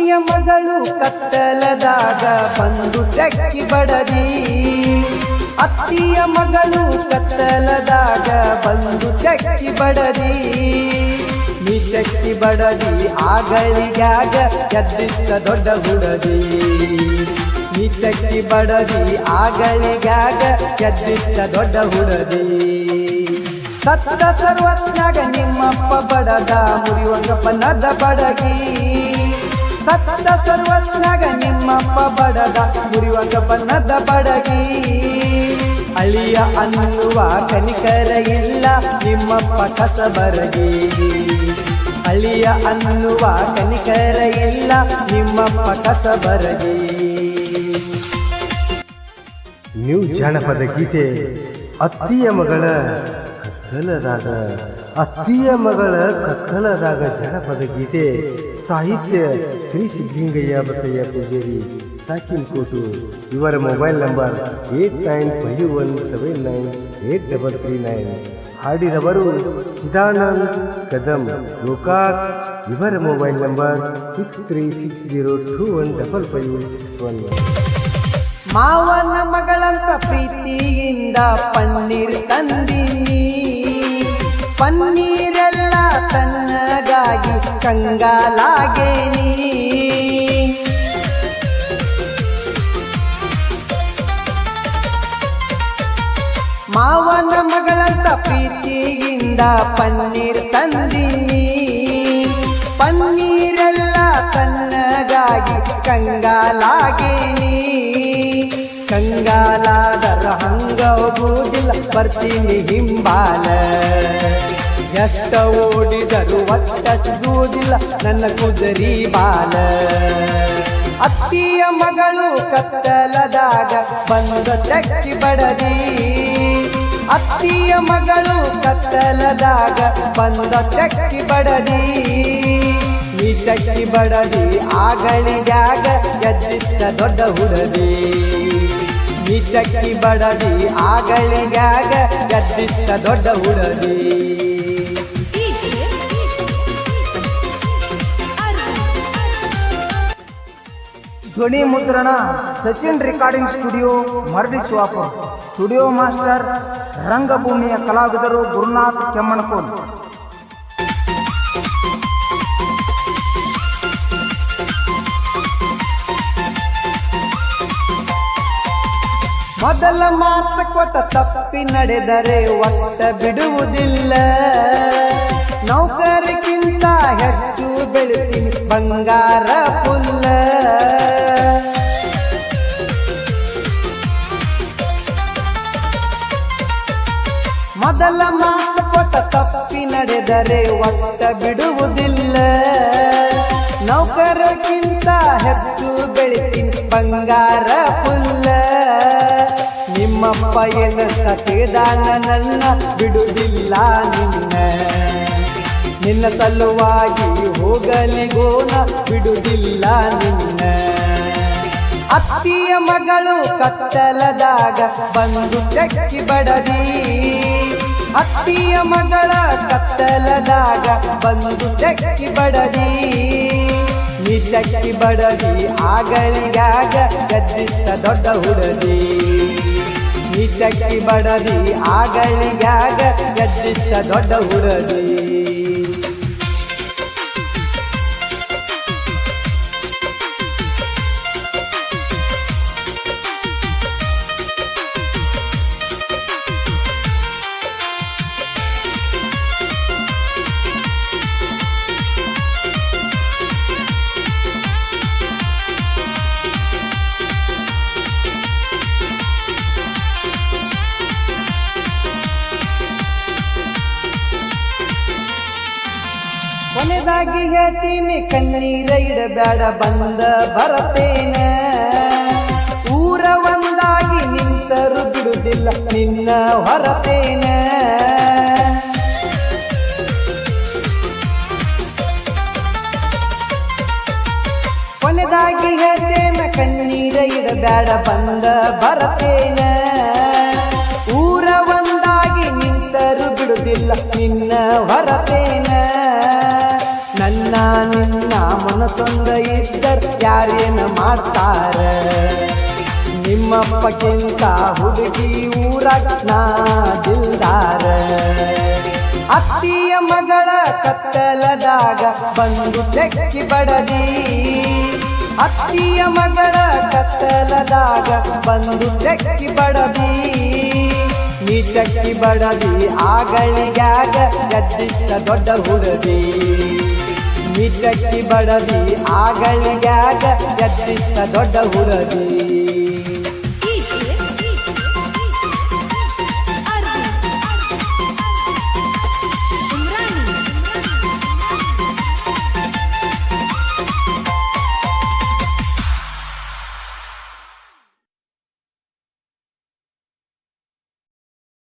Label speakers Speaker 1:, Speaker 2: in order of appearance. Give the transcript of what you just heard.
Speaker 1: ಅತ್ತಿಯ ಮಗಳು ಕತ್ತಲದಾಗ ಬಂದು ತೆಕ್ಕಿ ಬಡದಿ. ಅತ್ತಿಯ ಮಗಳು ಕತ್ತಲದಾಗ ಬಂದು ತೆಕ್ಕಿ ಬಡದಿ. ನೀ ತೆಕ್ಕಿ ಬಡದಿ ಆಗಳಿಗಾಗ ಎದ್ದಿದ್ದ ದೊಡ್ಡ ಹುಡದಿ. ನೀ ತೆಕ್ಕಿ ಬಡದಿ ಆಗಳಿಗಾಗ ಎದ್ದಿದ್ದ ದೊಡ್ಡ ಹುಡದಿ. ಸತ್ತ ಸರ್ವತ್ನಾಗ ನಿಮ್ಮಪ್ಪ ಬಡದ ಮುರಿಯುವಂಗ ಬಣ್ಣದ ಬಡಗಿ. ಸತ್ತ ಸರ್ವತ್ನಾಗ ನಿಮ್ಮಪ್ಪ ಬಡದ ಮುರಿಯುವಂಗ ಬಣ್ಣದ ಬಡಗಿ. ಅಳಿಯ ಅನ್ನುವ ಕನಿಕರ ಇಲ್ಲ ನಿಮ್ಮಪ್ಪ ಕಸಬರಗಿ. ಅಳಿಯ ಅನ್ನುವ ಕನಿಕರ ಇಲ್ಲ ನಿಮ್ಮಪ್ಪ ಕಸಬರಗಿ.
Speaker 2: ನ್ಯೂ ಜಾನಪದ ಗೀತೆ ಅತ್ತಿಯ ಮಗಳ ಕತ್ತಲದಾಗ. ಅತ್ತಿಯ ಮಗಳ ಕತ್ತಲದಾಗ ಜಾನಪದ ಗೀತೆ. ಸಾಹಿತ್ಯ ಶ್ರೀ ಸಿದ್ಧಲಿಂಗಯ್ಯ ಬಸಯ್ಯ ಪೂಜೇರಿ ಸಾಕಿನ್ಕೋಟು. ಇವರ ಮೊಬೈಲ್ ನಂಬರ್ 8951798339. ಹಾಡಿದವರು ಚಿದಾನಂದ್ ಕದಂ ಗೋಕಾಕ್. ಇವರ ಮೊಬೈಲ್ ನಂಬರ್ 6360215561.
Speaker 1: ಮಾವನ ಮಗಳಂತ ಪ್ರೀತಿಯಿಂದ ಪನ್ನೀರ್ ತಂದಿನಿ. ಪನ್ನೀರೆಲ್ಲ ತನ್ನಗಾಗಿ ಕಂಗಾಲಾಗೇನಿ. ಮಾವನ ಮಗಳಂತ ಪ್ರೀತಿಯಿಂದ ಪನ್ನೀರ್ ತಂದಿನಿ. ಪನ್ನೀರೆಲ್ಲ ತನ್ನಗಾಗಿ ಕಂಗಾಲಾಗೇನಿ. ಕಂಗಾಲಾದರ ಹಂಗ ಹೋಗುವುದಿಲ್ಲ ಬರ್ತೀನಿ ಹಿಂಬಾಲ. ಎಷ್ಟ ಓಡಿದರು ಒಟ್ಟ ಸಿಗುವುದಿಲ್ಲ ನನ್ನ ಕುದುರಿ ಬಾಲ. ಅತ್ತಿಯ ಮಗಳು ಕತ್ತಲದಾಗ ಬಂದ ತೆಕ್ಕಿ ಬಡದಿ. ಅತ್ತಿಯ ಮಗಳು ಕತ್ತಲದಾಗ ಬಂದ ತೆಕ್ಕಿ ಬಡದಿ. ನೀ ತೆಕ್ಕಿ ಬಡದಿ ಆಗಳಿಗಾಗ ಎದ್ದಿದ್ದ ದೊಡ್ಡ ಹುಡದಿ. ನೀ ತೆಕ್ಕಿ ಬಡದಿ ಆಗಳಿಗಾಗ ಎದ್ದಿದ್ದ ದೊಡ್ಡ ಹುಡದಿ.
Speaker 3: ಧ್ವನಿ ಮುದ್ರಣ ಸಚಿನ್ ರೆಕಾರ್ಡಿಂಗ್ ಸ್ಟುಡಿಯೋ ಮರಡಿ ಸ್ವಾಪುರ್. ಸ್ಟುಡಿಯೋ ಮಾಸ್ಟರ್ ರಂಗಭೂಮಿಯ ಕಲಾವಿದರು ಗುರುನಾಥ್ ಕೆಮ್ಮಣಕೋಲ್.
Speaker 1: ಮೊದಲ ಮಾತು ಕೊಟ್ಟ ತಪ್ಪಿ ನಡೆದರೆ ಒಟ್ಟ ಬಿಡುವುದಿಲ್ಲ. ನೌಕರಿಗಿಂತ ಹೆಚ್ಚು ಬೆಳಿತೀನಿ ಬಂಗಾರ ಪುಲ್ಲ. ಮೊದಲ ಮಾತು ಕೊಟ್ಟ ತಪ್ಪಿ ನಡೆದರೆ ಒಟ್ಟ ಬಿಡುವುದಿಲ್ಲ. ನೌಕರಿಗಿಂತ ಹೆಚ್ಚು ಬೆಳಿತೀನಿ ಬಂಗಾರ ಪುಲ್ಲ. ನಿಮ್ಮಪ್ಪ ಏನಂತ ತಿಳಿದಾನ ನನ್ನ ಬಿಡುವುದಿಲ್ಲ ನಿನ್ನ. ನಿನ್ನ ಸಲುವಾಗಿ ಹೋಗಲಿಗೋನ ಬಿಡುವುದಿಲ್ಲ ನಿನ್ನ. ಅತ್ತಿಯ ಮಗಳು ಕತ್ತಲದಾಗ ಬಂದು ತೆಕ್ಕಿ ಬಡದಿ. ಅತ್ತಿಯ ಮಗಳ ಕತ್ತಲದಾಗ ಬಂದು ತೆಕ್ಕಿ ಬಡದಿ. ನೀ ತೆಕ್ಕಿ ಬಡದಿ ಆಗಳಿಗಾಗ ಎದ್ದಿದ್ದ ದೊಡ್ಡ ಹುಡದಿ. ನೀ ತೆಕ್ಕಿ ಬಡದಿ ಆಗಳಿಗಾಗ ಎದ್ದಿದ್ದ ದೊಡ್ಡ ಹುಡದಿ. ಕೊನೆದಾಗಿ ಹೇಳ್ತೀನಿ ಕಣ್ಣೀರ ಇಡಬೇಡ ಬಂದ ಬರತೇನ. ಊರ ಒಂದಾಗಿ ನಿಂತರು ಬಿಡುವುದಿಲ್ಲ ನಿನ್ನ ಹೊರತೇನ. ಕೊನೆದಾಗಿ ಹೇಳ್ತೇನ ಕಣ್ಣೀರ ಇಡಬೇಡ ಬಂದ ಬರತೇನ. ಊರ ಒಂದಾಗಿ ನಿಂತರು ಬಿಡುವುದಿಲ್ಲ ನಿನ್ನ ಹೊರತೇನ. ನನ್ನ ಅಣ್ಣ ನಿನ್ನ ಮನಸೊಂದ ಇದ್ದರ್ ಯಾರೇನ ಮಾಡ್ತಾರ ನಿಮ್ಮಪ್ಪಕ್ಕಿಂತ ಹುಡುಗಿ ಊರಾಗ ನಾ ದಿಲ್ದಾರ ಅತ್ತಿಯ ಮಗಳ ಕತ್ತಲದಾಗ ಬಂದು ತೆಕ್ಕಿ ಬಡದಿ ಅತ್ತಿಯ ಮಗಳ ಕತ್ತಲದಾಗ ಬಂದು ತೆಕ್ಕಿ ಬಡದಿ ನೀ ತೆಕ್ಕಿ ಬಡದಿ ಆಗಳಿಗ್ಯಾಗ ಗದ್ದಿಟ್ಟ ದೊಡ್ಡ ಹುಡುಗಿ ನೀ ತೆಕ್ಕಿ ಬಡದಿ ಆಗಳಿಗ್ಯಾಗ ಗದ್ದಿಟ್ಟ ದೊಡ್ಡ ಹುಡುಗಿ